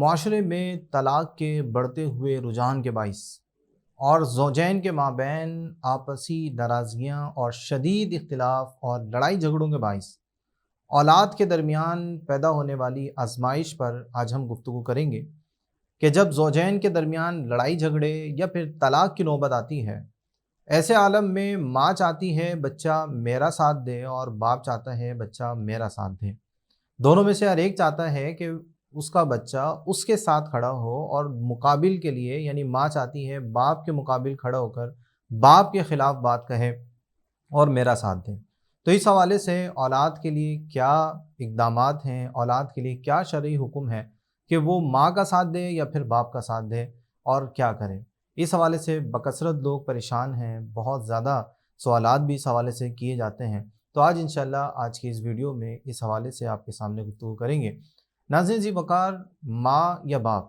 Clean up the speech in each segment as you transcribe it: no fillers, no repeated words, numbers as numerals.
معاشرے میں طلاق کے بڑھتے ہوئے رجحان کے باعث اور زوجین کے مابین آپسی ناراضگیاں اور شدید اختلاف اور لڑائی جھگڑوں کے باعث اولاد کے درمیان پیدا ہونے والی آزمائش پر آج ہم گفتگو کریں گے کہ جب زوجین کے درمیان لڑائی جھگڑے یا پھر طلاق کی نوبت آتی ہے، ایسے عالم میں ماں چاہتی ہے بچہ میرا ساتھ دے اور باپ چاہتا ہے بچہ میرا ساتھ دے۔ دونوں میں سے ہر ایک چاہتا ہے کہ اس کا بچہ اس کے ساتھ کھڑا ہو، اور مقابل کے لیے یعنی ماں چاہتی ہے باپ کے مقابل کھڑا ہو کر باپ کے خلاف بات کہے اور میرا ساتھ دے۔ تو اس حوالے سے اولاد کے لیے کیا اقدامات ہیں، اولاد کے لیے کیا شرعی حکم ہے کہ وہ ماں کا ساتھ دے یا پھر باپ کا ساتھ دے اور کیا کرے؟ اس حوالے سے بکثرت لوگ پریشان ہیں، بہت زیادہ سوالات بھی اس حوالے سے کیے جاتے ہیں۔ تو آج انشاءاللہ آج کی اس ویڈیو میں اس حوالے سے آپ کے سامنے گفتگو کریں گے۔ ناظرین ذی وقار، ماں یا باپ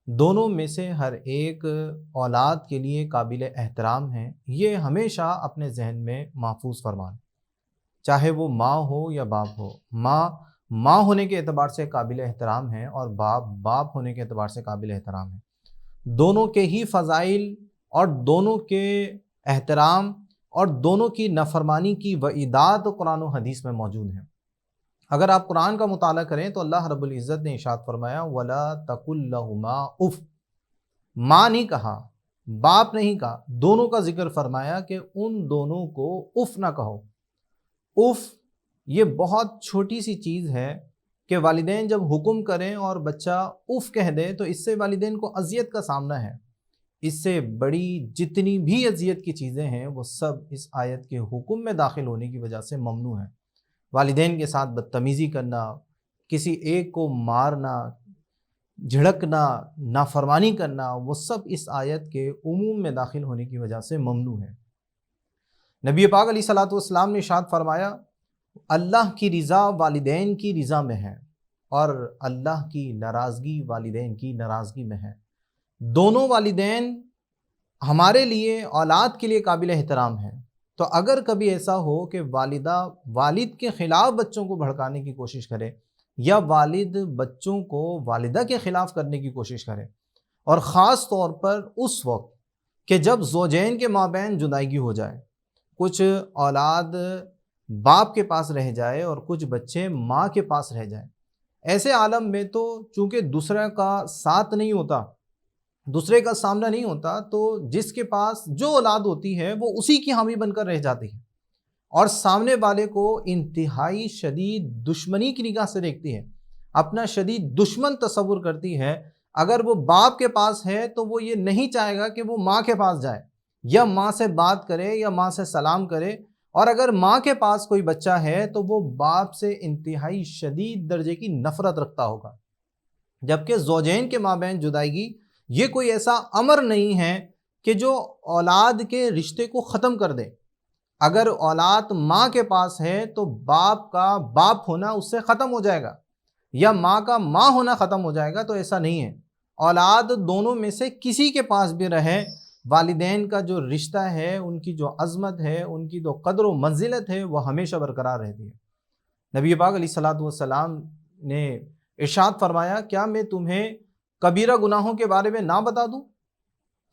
دونوں میں سے ہر ایک اولاد کے لیے قابل احترام ہیں، یہ ہمیشہ اپنے ذہن میں محفوظ فرمان، چاہے وہ ماں ہو یا باپ ہو۔ ماں ہونے کے اعتبار سے قابل احترام ہے اور باپ ہونے کے اعتبار سے قابل احترام ہے۔ دونوں کے ہی فضائل اور دونوں کے احترام اور دونوں کی نافرمانی کی وعیدات قرآن و حدیث میں موجود ہیں۔ اگر آپ قرآن کا مطالعہ کریں تو اللہ رب العزت نے ارشاد فرمایا وَلَا تَقُل لَّهُمَا اُف، ماں نہیں کہا، باپ نہیں کہا، دونوں کا ذکر فرمایا کہ ان دونوں کو اف نہ کہو۔ اف یہ بہت چھوٹی سی چیز ہے کہ والدین جب حکم کریں اور بچہ اف کہہ دے تو اس سے والدین کو اذیت کا سامنا ہے۔ اس سے بڑی جتنی بھی اذیت کی چیزیں ہیں وہ سب اس آیت کے حکم میں داخل ہونے کی وجہ سے ممنوع ہیں۔ والدین کے ساتھ بدتمیزی کرنا، کسی ایک کو مارنا، جھڑکنا، نافرمانی کرنا، وہ سب اس آیت کے عموم میں داخل ہونے کی وجہ سے ممنوع ہے۔ نبی پاک علیہ الصلوۃ والسلام نے ارشاد فرمایا اللہ کی رضا والدین کی رضا میں ہے اور اللہ کی ناراضگی والدین کی ناراضگی میں ہے۔ دونوں والدین ہمارے لیے، اولاد کے لیے قابل احترام ہیں۔ تو اگر کبھی ایسا ہو کہ والدہ والد کے خلاف بچوں کو بھڑکانے کی کوشش کرے یا والد بچوں کو والدہ کے خلاف کرنے کی کوشش کرے، اور خاص طور پر اس وقت کہ جب زوجین کے مابین جدائیگی ہو جائے، کچھ اولاد باپ کے پاس رہ جائے اور کچھ بچے ماں کے پاس رہ جائیں، ایسے عالم میں تو چونکہ دوسرے کا ساتھ نہیں ہوتا، دوسرے کا سامنا نہیں ہوتا، تو جس کے پاس جو اولاد ہوتی ہے وہ اسی کی حامی بن کر رہ جاتی ہے اور سامنے والے کو انتہائی شدید دشمنی کی نگاہ سے دیکھتی ہے، اپنا شدید دشمن تصور کرتی ہے۔ اگر وہ باپ کے پاس ہے تو وہ یہ نہیں چاہے گا کہ وہ ماں کے پاس جائے یا ماں سے بات کرے یا ماں سے سلام کرے، اور اگر ماں کے پاس کوئی بچہ ہے تو وہ باپ سے انتہائی شدید درجے کی نفرت رکھتا ہوگا۔ جبکہ زوجین کے مابین جدائیگی یہ کوئی ایسا امر نہیں ہے کہ جو اولاد کے رشتے کو ختم کر دے۔ اگر اولاد ماں کے پاس ہے تو باپ کا باپ ہونا اس سے ختم ہو جائے گا یا ماں کا ماں ہونا ختم ہو جائے گا، تو ایسا نہیں ہے۔ اولاد دونوں میں سے کسی کے پاس بھی رہے، والدین کا جو رشتہ ہے، ان کی جو عظمت ہے، ان کی جو قدر و منزلت ہے، وہ ہمیشہ برقرار رہتی ہے۔ نبی پاک علیہ الصلوۃ والسلام نے ارشاد فرمایا کیا میں تمہیں کبیرہ گناہوں کے بارے میں نہ بتا دوں؟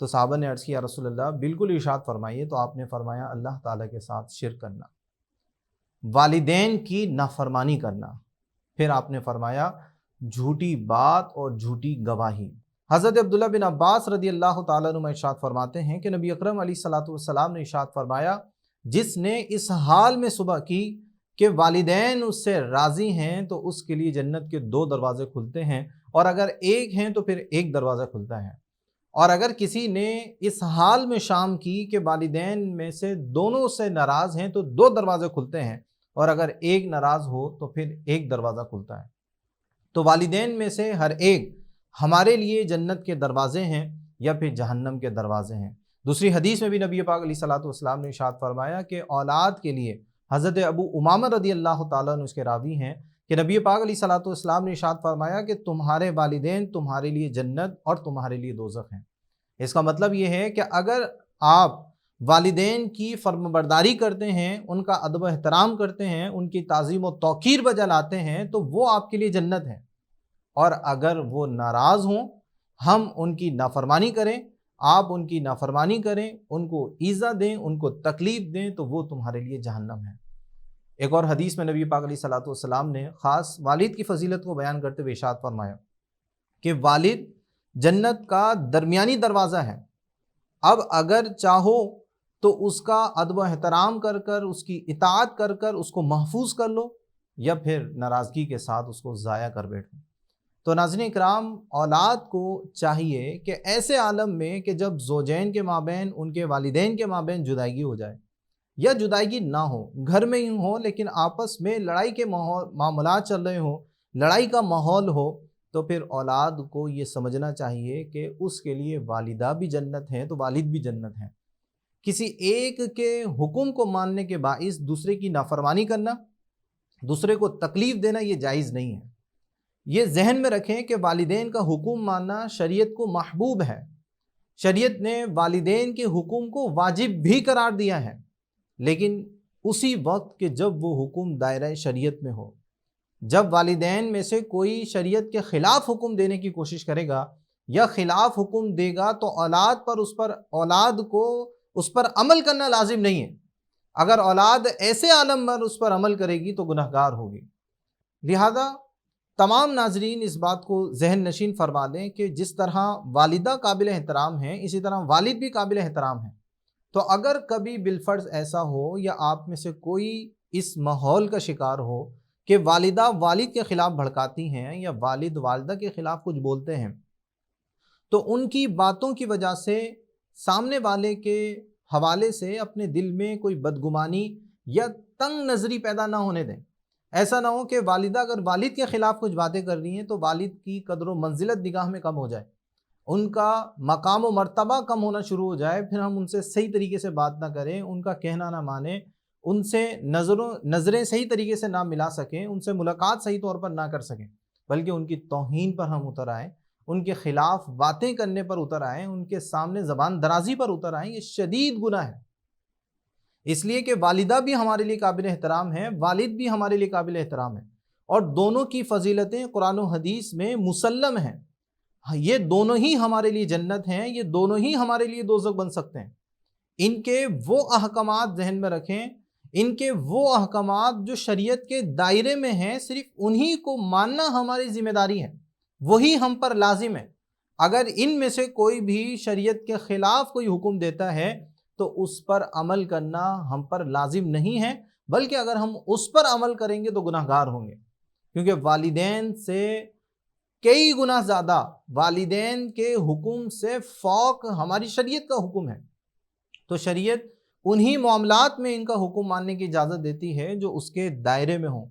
تو صحابہ نے عرض کیا رسول اللہ بالکل ارشاد فرمائیے۔ تو آپ نے فرمایا اللہ تعالیٰ کے ساتھ شرک کرنا، والدین کی نافرمانی کرنا، پھر آپ نے فرمایا جھوٹی بات اور جھوٹی گواہی۔ حضرت عبداللہ بن عباس رضی اللہ تعالیٰ عنہ ارشاد فرماتے ہیں کہ نبی اکرم علیہ الصلوۃ والسلام نے ارشاد فرمایا جس نے اس حال میں صبح کی کہ والدین اس سے راضی ہیں تو اس کے لیے جنت کے 2 دروازے کھلتے ہیں، اور اگر ایک ہیں تو پھر ایک دروازہ کھلتا ہے۔ اور اگر کسی نے اس حال میں شام کی کہ والدین میں سے دونوں سے ناراض ہیں تو 2 دروازے کھلتے ہیں، اور اگر ایک ناراض ہو تو پھر ایک دروازہ کھلتا ہے۔ تو والدین میں سے ہر ایک ہمارے لیے جنت کے دروازے ہیں یا پھر جہنم کے دروازے ہیں۔ دوسری حدیث میں بھی نبی پاک علیہ الصلوۃ والسلام نے ارشاد فرمایا کہ اولاد کے لیے، حضرت ابو امامہ رضی اللہ تعالیٰ عنہ اس کے راوی ہیں کہ نبی پاک علیہ الصلوۃ والسلام نے ارشاد فرمایا کہ تمہارے والدین تمہارے لیے جنت اور تمہارے لیے دوزخ ہیں۔ اس کا مطلب یہ ہے کہ اگر آپ والدین کی فرمانبرداری کرتے ہیں، ان کا ادب و احترام کرتے ہیں، ان کی تعظیم و توقیر بجا لاتے ہیں، تو وہ آپ کے لیے جنت ہے۔ اور اگر وہ ناراض ہوں، ہم ان کی نافرمانی کریں، آپ ان کی نافرمانی کریں، ان کو ایذا دیں، ان کو تکلیف دیں، تو وہ تمہارے لیے جہنم ہے۔ ایک اور حدیث میں نبی پاک علیہ الصلوۃ والسلام نے خاص والد کی فضیلت کو بیان کرتے ہوئے ارشاد فرمایا کہ والد جنت کا درمیانی دروازہ ہے، اب اگر چاہو تو اس کا ادب و احترام کر کر، اس کی اطاعت کر کر اس کو محفوظ کر لو، یا پھر ناراضگی کے ساتھ اس کو ضائع کر بیٹھو۔ تو ناظرین اکرام، اولاد کو چاہیے کہ ایسے عالم میں کہ جب زوجین کے مابین، ان کے والدین کے مابین جدائیگی ہو جائے یا جدائیگی نہ ہو، گھر میں ہی ہو لیکن آپس میں لڑائی کے معاملات چل رہے ہوں، لڑائی کا ماحول ہو، تو پھر اولاد کو یہ سمجھنا چاہیے کہ اس کے لیے والدہ بھی جنت ہیں تو والد بھی جنت ہیں۔ کسی ایک کے حکم کو ماننے کے باعث دوسرے کی نافرمانی کرنا، دوسرے کو تکلیف دینا، یہ جائز نہیں ہے۔ یہ ذہن میں رکھیں کہ والدین کا حکم ماننا شریعت کو محبوب ہے، شریعت نے والدین کے حکم کو واجب بھی قرار دیا ہے، لیکن اسی وقت کہ جب وہ حکم دائرہ شریعت میں ہو۔ جب والدین میں سے کوئی شریعت کے خلاف حکم دینے کی کوشش کرے گا یا خلاف حکم دے گا تو اولاد کو اس پر عمل کرنا لازم نہیں ہے۔ اگر اولاد ایسے عالم پر اس پر عمل کرے گی تو گنہگار ہوگی۔ لہذا تمام ناظرین اس بات کو ذہن نشین فرما دیں کہ جس طرح والدہ قابل احترام ہیں، اسی طرح والد بھی قابل احترام ہیں۔ تو اگر کبھی بالفرض ایسا ہو یا آپ میں سے کوئی اس ماحول کا شکار ہو کہ والدہ والد کے خلاف بھڑکاتی ہیں یا والد والدہ کے خلاف کچھ بولتے ہیں، تو ان کی باتوں کی وجہ سے سامنے والے کے حوالے سے اپنے دل میں کوئی بدگمانی یا تنگ نظری پیدا نہ ہونے دیں۔ ایسا نہ ہو کہ والدہ اگر والد کے خلاف کچھ باتیں کر رہی ہیں تو والد کی قدر و منزلت نگاہ میں کم ہو جائے، ان کا مقام و مرتبہ کم ہونا شروع ہو جائے، پھر ہم ان سے صحیح طریقے سے بات نہ کریں، ان کا کہنا نہ مانیں، ان سے نظریں صحیح طریقے سے نہ ملا سکیں، ان سے ملاقات صحیح طور پر نہ کر سکیں، بلکہ ان کی توہین پر ہم اتر آئیں، ان کے خلاف باتیں کرنے پر اتر آئیں، ان کے سامنے زبان درازی پر اتر آئیں۔ یہ شدید گناہ ہے، اس لیے کہ والدہ بھی ہمارے لیے قابل احترام ہے، والد بھی ہمارے لیے قابل احترام ہے، اور دونوں کی فضیلتیں قرآن و حدیث میں مسلم ہیں۔ یہ دونوں ہی ہمارے لیے جنت ہیں، یہ دونوں ہی ہمارے لیے دوزخ بن سکتے ہیں۔ ان کے وہ احکامات ذہن میں رکھیں، ان کے وہ احکامات جو شریعت کے دائرے میں ہیں، صرف انہی کو ماننا ہماری ذمہ داری ہے، وہی ہم پر لازم ہے۔ اگر ان میں سے کوئی بھی شریعت کے خلاف کوئی حکم دیتا ہے تو اس پر عمل کرنا ہم پر لازم نہیں ہے، بلکہ اگر ہم اس پر عمل کریں گے تو گناہگار ہوں گے، کیونکہ والدین سے کئی گنا زیادہ، والدین کے حکم سے فوق ہماری شریعت کا حکم ہے۔ تو شریعت انہی معاملات میں ان کا حکم ماننے کی اجازت دیتی ہے جو اس کے دائرے میں ہوں۔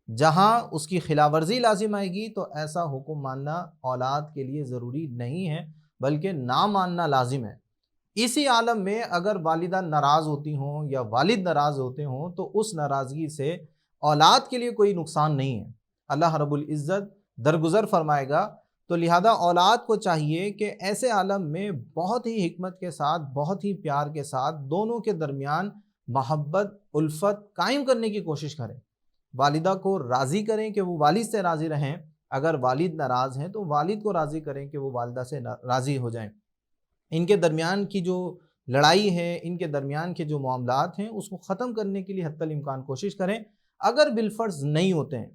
جہاں اس کی خلاف ورزی لازم آئے گی تو ایسا حکم ماننا اولاد کے لیے ضروری نہیں ہے، بلکہ نہ ماننا لازم ہے۔ اسی عالم میں اگر والدہ ناراض ہوتی ہوں یا والد ناراض ہوتے ہوں تو اس ناراضگی سے اولاد کے لیے کوئی نقصان نہیں ہے، اللہ رب العزت درگزر فرمائے گا۔ تو لہذا اولاد کو چاہیے کہ ایسے عالم میں بہت ہی حکمت کے ساتھ، بہت ہی پیار کے ساتھ دونوں کے درمیان محبت، الفت قائم کرنے کی کوشش کریں، والدہ کو راضی کریں کہ وہ والد سے راضی رہیں، اگر والد ناراض ہیں تو والد کو راضی کریں کہ وہ والدہ سے راضی ہو جائیں۔ ان کے درمیان کی جو لڑائی ہے، ان کے درمیان کے جو معاملات ہیں، اس کو ختم کرنے کے لیے حتی الامکان کوشش کریں۔ اگر بالفرض نہیں ہوتے ہیں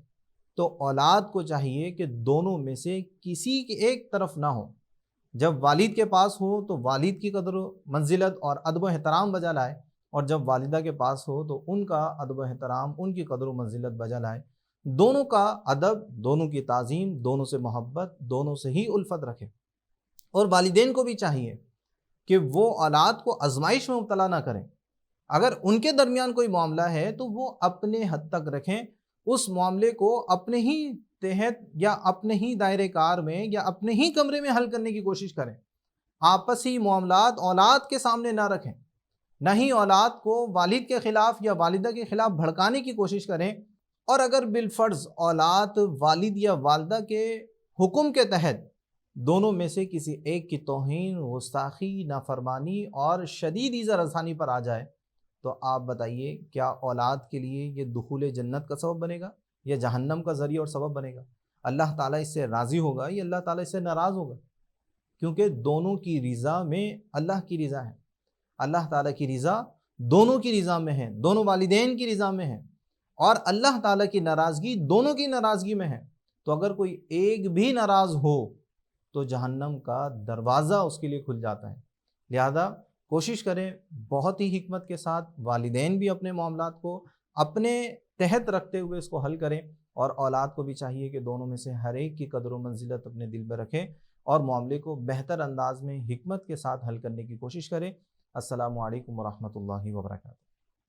تو اولاد کو چاہیے کہ دونوں میں سے کسی کی ایک طرف نہ ہو، جب والد کے پاس ہو تو والد کی قدر و منزلت اور ادب و احترام بجا لائے، اور جب والدہ کے پاس ہو تو ان کا ادب و احترام، ان کی قدر و منزلت بجا لائے۔ دونوں کا ادب، دونوں کی تعظیم، دونوں سے محبت، دونوں سے ہی الفت رکھے۔ اور والدین کو بھی چاہیے کہ وہ اولاد کو آزمائش میں مبتلا نہ کریں۔ اگر ان کے درمیان کوئی معاملہ ہے تو وہ اپنے حد تک رکھیں، اس معاملے کو اپنے ہی تحت یا اپنے ہی دائرے کار میں یا اپنے ہی کمرے میں حل کرنے کی کوشش کریں۔ آپسی معاملات اولاد کے سامنے نہ رکھیں، نہ ہی اولاد کو والد کے خلاف یا والدہ کے خلاف بھڑکانے کی کوشش کریں۔ اور اگر بالفرض اولاد والد یا والدہ کے حکم کے تحت دونوں میں سے کسی ایک کی توہین، گستاخی، نافرمانی اور شدید ایذا رسانی پر آ جائے تو آپ بتائیے کیا اولاد کے لیے یہ دخول جنت کا سبب بنے گا یا جہنم کا ذریعہ اور سبب بنے گا؟ اللہ تعالیٰ اس سے راضی ہوگا یا اللہ تعالیٰ اس سے ناراض ہوگا، کیونکہ دونوں کی رضا میں اللہ کی رضا ہے، اللہ تعالیٰ کی رضا دونوں کی رضا میں ہے، دونوں والدین کی رضا میں ہے، اور اللہ تعالیٰ کی ناراضگی دونوں کی ناراضگی میں ہے۔ تو اگر کوئی ایک بھی ناراض ہو تو جہنم کا دروازہ اس کے لیے کھل جاتا ہے۔ لہذا کوشش کریں بہت ہی حکمت کے ساتھ، والدین بھی اپنے معاملات کو اپنے تحت رکھتے ہوئے اس کو حل کریں، اور اولاد کو بھی چاہیے کہ دونوں میں سے ہر ایک کی قدر و منزلت اپنے دل میں رکھیں اور معاملے کو بہتر انداز میں حکمت کے ساتھ حل کرنے کی کوشش کریں۔ السلام علیکم ورحمۃ اللہ وبرکاتہ۔